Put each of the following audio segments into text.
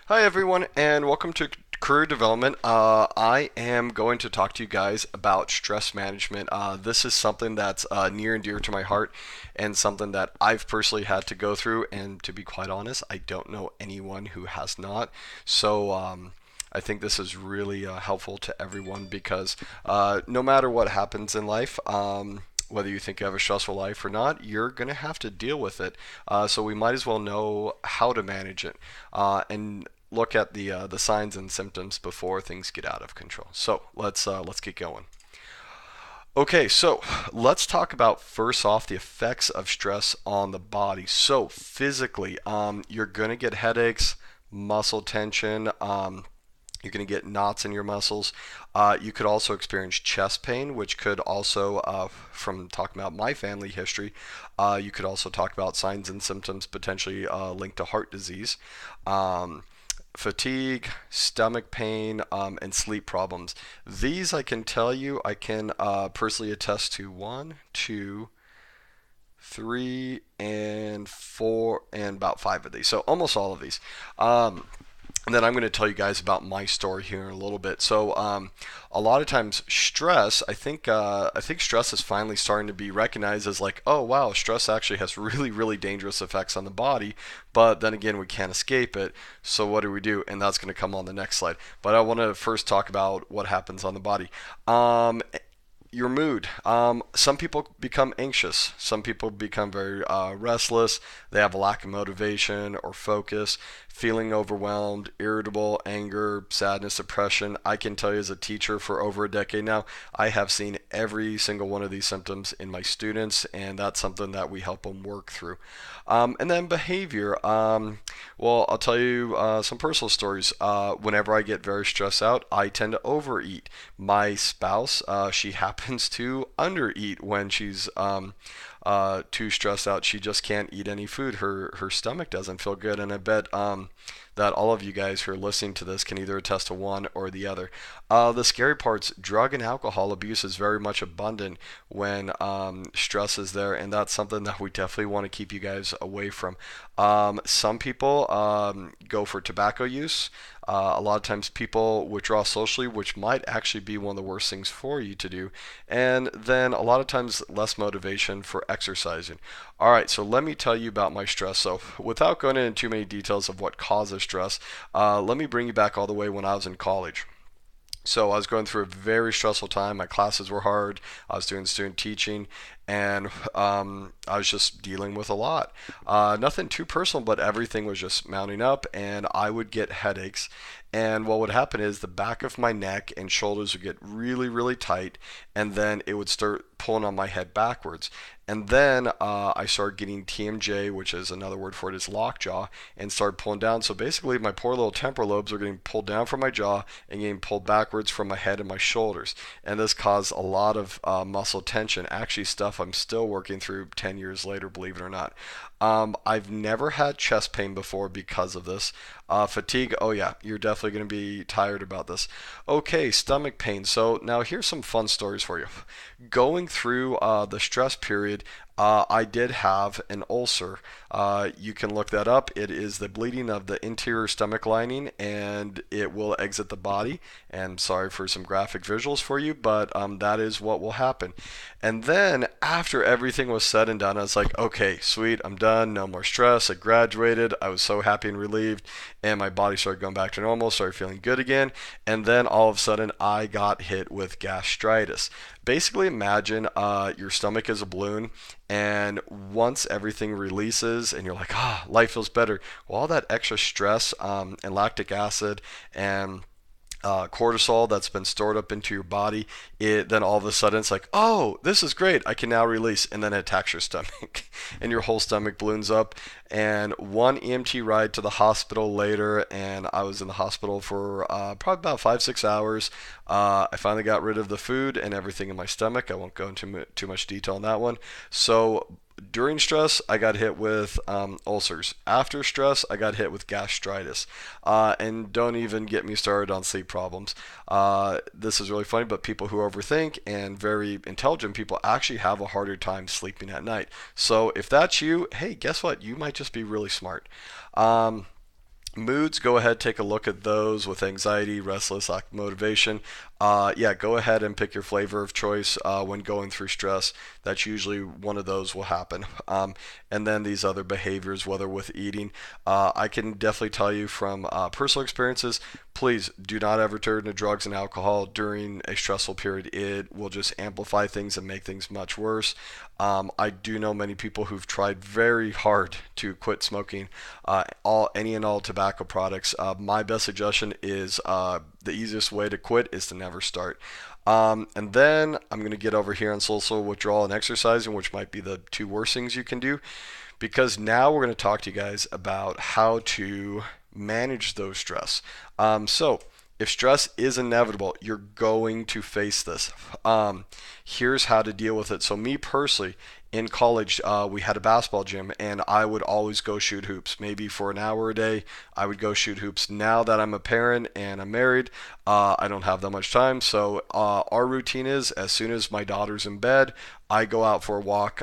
Hi, everyone, and welcome to Career Development. I am going to talk to you guys about stress management. This is something that's near and dear to my heart and something that I've personally had to go through. And to be quite honest, I don't know anyone who has not. So, I think this is really helpful to everyone because no matter what happens in life, whether you think you have a stressful life or not, you're going to have to deal with it. So we might as well know how to manage it and look at the signs and symptoms before things get out of control. So let's get going. Okay, so let's talk about first off the effects of stress on the body. So physically, you're going to get headaches, muscle tension. You're going to get knots in your muscles. You could also experience chest pain, which could also, from talking about my family history, you could also talk about signs and symptoms potentially linked to heart disease. Um, Fatigue, stomach pain, and sleep problems. These I can tell you, I can personally attest to one, two, three, and four, and about five of these. So almost all of these. And then I'm going to tell you guys about my story here in a little bit. So, a lot of times, stress. I think stress is finally starting to be recognized as like, oh wow, stress actually has really, really dangerous effects on the body. But then again, we can't escape it. So what do we do? And that's going to come on the next slide. But I want to first talk about what happens on the body. Your mood. Some people become anxious. Some people become very restless. They have a lack of motivation or focus, feeling overwhelmed, irritable, anger, sadness, depression. I can tell you as a teacher for over a decade now, I have seen every single one of these symptoms in my students, and that's something that we help them work through. And then behavior. Well, I'll tell you some personal stories. Whenever I get very stressed out, I tend to overeat. My spouse, she happens to undereat when she's too stressed out. She just can't eat any food. Her stomach doesn't feel good, and I bet that all of you guys who are listening to this can either attest to one or the other. The scary part's drug and alcohol abuse is very much abundant when stress is there, and that's something that we definitely want to keep you guys away from. Some people go for tobacco use. A lot of times people withdraw socially, which might actually be one of the worst things for you to do. And then a lot of times less motivation for exercising. All right, so let me tell you about my stress. So without going into too many details of what causes stress, let me bring you back all the way when I was in college. So I was going through a very stressful time. My classes were hard. I was doing student teaching, and I was just dealing with a lot. Nothing too personal, but everything was just mounting up, and I would get headaches. And what would happen is the back of my neck and shoulders would get really, really tight, and then it would start pulling on my head backwards. And then I started getting TMJ, which is another word for it, is lockjaw, and started pulling down. So basically, my poor little temporal lobes are getting pulled down from my jaw and getting pulled backwards from my head and my shoulders. And this caused a lot of muscle tension. Actually, stuff I'm still working through 10 years later, believe it or not. I've never had chest pain before because of this. Fatigue, oh yeah, you're definitely going to be tired about this. Okay, stomach pain. So now here's some fun stories for you. Going through the stress period, I did have an ulcer. You can look that up. It is the bleeding of the interior stomach lining, and it will exit the body. And sorry for some graphic visuals for you, but that is what will happen. And then after everything was said and done, I was like, okay, sweet, I'm done. No more stress. I graduated. I was so happy and relieved, and my body started going back to normal. Started feeling good again. And then all of a sudden, I got hit with gastritis. Basically, imagine your stomach is a balloon, and once everything releases and you're like, life feels better, well, all that extra stress and lactic acid and cortisol that's been stored up into your body, it then all of a sudden it's like, oh, this is great, I can now release, and then it attacks your stomach, and your whole stomach balloons up. And one EMT ride to the hospital later, and I was in the hospital for probably about 5 6 hours. I finally got rid of the food and everything in my stomach. I won't go into too much detail on that one. So during stress, I got hit with ulcers. After stress, I got hit with gastritis. And don't even get me started on sleep problems. This is really funny, but people who overthink and very intelligent people actually have a harder time sleeping at night. So if that's you, hey, guess what? You might just be really smart. Um, Moods, go ahead, take a look at those with anxiety, restless, lack of motivation. Yeah, go ahead and pick your flavor of choice when going through stress. That's usually one of those will happen. And then these other behaviors, whether with eating, I can definitely tell you from personal experiences, please do not ever turn to drugs and alcohol during a stressful period. It will just amplify things and make things much worse. I do know many people who've tried very hard to quit smoking any and all tobacco products. My best suggestion is the easiest way to quit is to never start. And then I'm going to get over here on social withdrawal and exercising, which might be the two worst things you can do, because now we're going to talk to you guys about how to manage those stress. So, if stress is inevitable, you're going to face this. Here's how to deal with it. So, me personally, in college, we had a basketball gym, and I would always go shoot hoops. Maybe for an hour a day, I would go shoot hoops. Now that I'm a parent and I'm married, I don't have that much time. So, our routine is as soon as my daughter's in bed, I go out for a walk,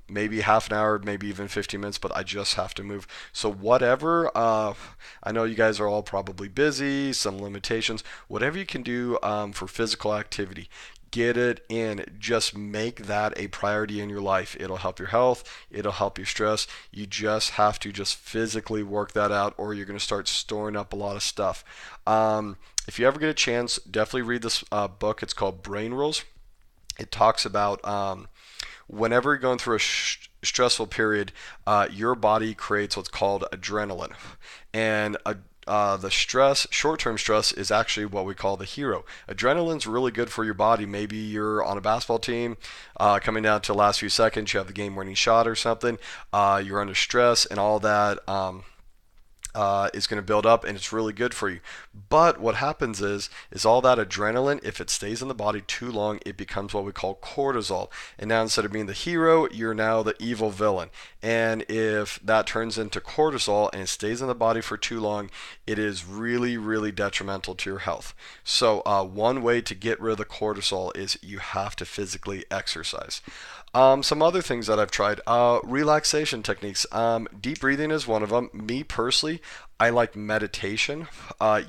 maybe half an hour, maybe even 15 minutes, but I just have to move. So, whatever, I know you guys are all probably busy, some limitations, whatever you can do for physical activity, get it in. Just make that a priority in your life. It'll help your health, it'll help your stress. You just have to just physically work that out, or you're going to start storing up a lot of stuff. If you ever get a chance, definitely read this book. It's called Brain Rules. It talks about whenever you're going through a stressful period, your body creates what's called adrenaline, and the stress, short-term stress, is actually what we call the hero. Adrenaline's really good for your body. Maybe you're on a basketball team, coming down to the last few seconds, you have the game-winning shot or something. You're under stress, and all that. Is going to build up, and it's really good for you. But what happens is all that adrenaline, if it stays in the body too long, it becomes what we call cortisol. And now instead of being the hero, you're now the evil villain. And if that turns into cortisol and it stays in the body for too long, it is really, really detrimental to your health. So one way to get rid of the cortisol is you have to physically exercise. Some other things that I've tried, relaxation techniques. Deep breathing is one of them. Me personally, I like meditation.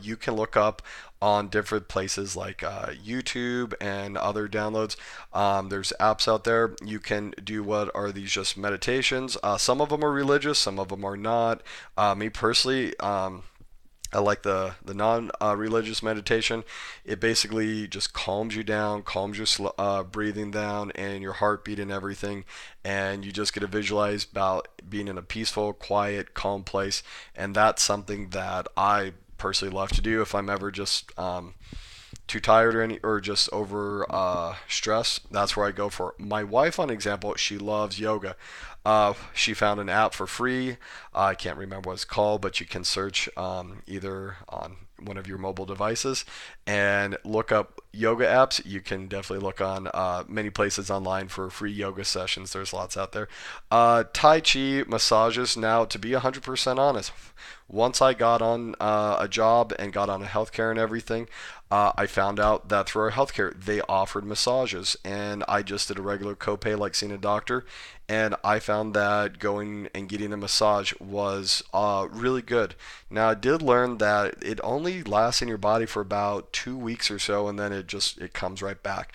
You can look up on different places like YouTube and other downloads. There's apps out there. You can do what are these just meditations. Some of them are religious, some of them are not. Me personally, I like the non-religious meditation. It basically just calms you down, calms your breathing down and your heartbeat and everything, and you just get to visualize about being in a peaceful, quiet, calm place. And that's something that I personally love to do if I'm ever just too tired or just over stress. That's where I go for it. My wife, on example, she loves yoga. She found an app for free. I can't remember what it's called, but you can search either on one of your mobile devices and look up yoga apps. You can definitely look on many places online for free yoga sessions. There's lots out there. Tai Chi massages. Now, to be 100% honest, once I got on a job and got on a healthcare and everything, I found out that through our healthcare they offered massages, and I just did a regular copay like seeing a doctor, and I found that going and getting a massage was really good. Now I did learn that it only lasts in your body for about 2 weeks or so, and then it comes right back.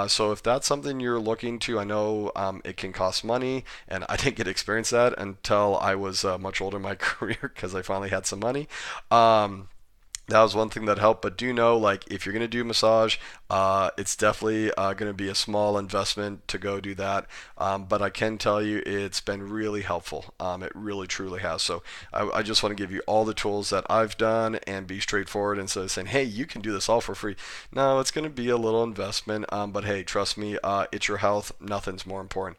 So if that's something you're looking to, I know it can cost money, and I didn't get to experience that until I was much older in my career because I finally had some money. That was one thing that helped, but do know, like, if you're going to do massage, it's definitely going to be a small investment to go do that. But I can tell you it's been really helpful. It really truly has. So I just want to give you all the tools that I've done and be straightforward instead of saying, hey, you can do this all for free. No, it's going to be a little investment, but hey, trust me, it's your health. Nothing's more important.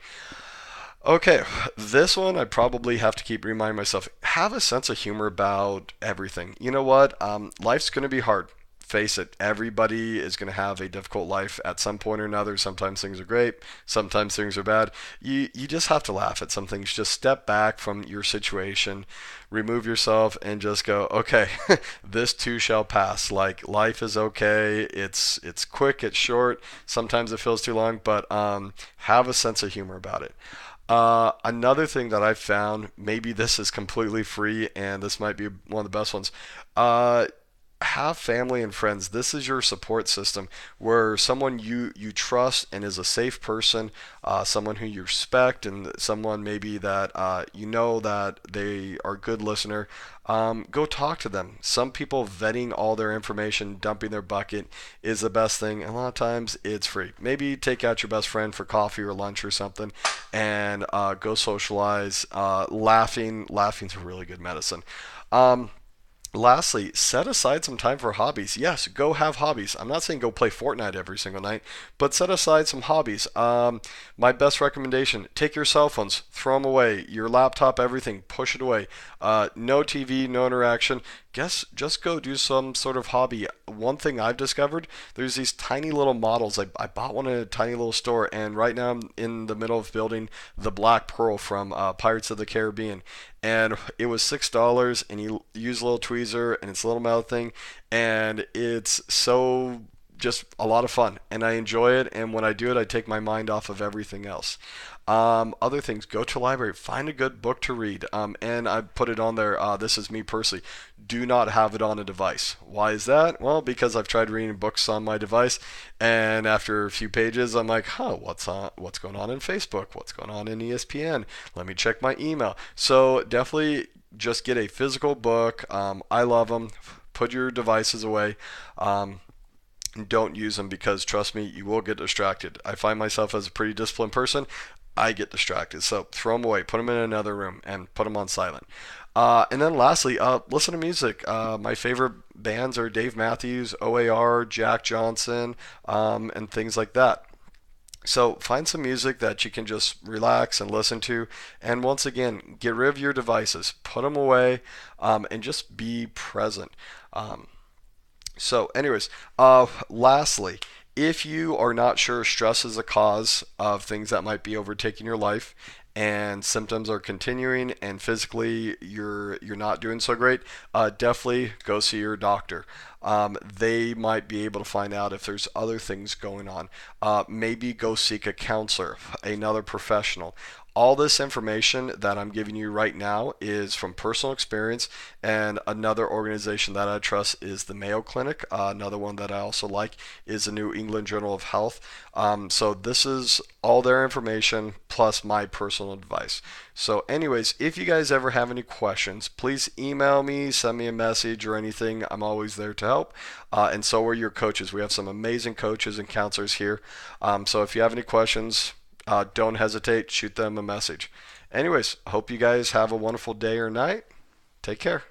Okay, this one I probably have to keep reminding myself, have a sense of humor about everything. You know what? Life's going to be hard. Face it, everybody is going to have a difficult life at some point or another. Sometimes things are great, sometimes things are bad. You just have to laugh at some things. Just step back from your situation, remove yourself, and just go, okay, this too shall pass. Like, life is okay. It's quick, it's short. Sometimes it feels too long, but have a sense of humor about it. Another thing that I've found, maybe this is completely free and this might be one of the best ones. Have family and friends. This is your support system where someone you trust and is a safe person, someone who you respect, and someone maybe that you know that they are a good listener. Go talk to them. Some people vetting all their information, dumping their bucket is the best thing. And a lot of times it's free. Maybe take out your best friend for coffee or lunch or something, and go socialize. Laughing's a really good medicine. Um, Lastly, set aside some time for hobbies. Yes, go have hobbies. I'm not saying go play Fortnite every single night, but set aside some hobbies. My best recommendation: take your cell phones, throw them away. Your laptop, everything, push it away. No TV, no interaction. Guess just go do some sort of hobby. One thing I've discovered: there's these tiny little models. I bought one in a tiny little store, and right now I'm in the middle of building the Black Pearl from Pirates of the Caribbean, and it was $6, and you use a little tweezer and it's a little metal thing, and it's so just a lot of fun, and I enjoy it. And when I do it, I take my mind off of everything else. Other things: go to a library, find a good book to read. And I put it on there. This is me personally. Do not have it on a device. Why is that? Well, because I've tried reading books on my device, and after a few pages, I'm like, huh, what's going on in Facebook? What's going on in ESPN? Let me check my email. So definitely just get a physical book. I love them. Put your devices away. Don't use them, because trust me, you will get distracted. I find myself as a pretty disciplined person. I get distracted. So throw them away, put them in another room, and put them on silent. And then lastly, listen to music. My favorite bands are Dave Matthews, OAR, Jack Johnson, and things like that. So find some music that you can just relax and listen to. And once again, get rid of your devices, put them away, and just be present. Um, anyways, lastly, if you are not sure stress is a cause of things that might be overtaking your life, and symptoms are continuing, and physically you're not doing so great, definitely go see your doctor. They might be able to find out if there's other things going on. Maybe go seek a counselor, another professional. All this information that I'm giving you right now is from personal experience, and another organization that I trust is the Mayo Clinic. Another one that I also like is the New England Journal of Health. So this is all their information plus my personal advice. So anyways, if you guys ever have any questions, please email me, send me a message or anything. I'm always there to help. And so are your coaches. We have some amazing coaches and counselors here. So if you have any questions, don't hesitate, shoot them a message. Anyways, hope you guys have a wonderful day or night. Take care.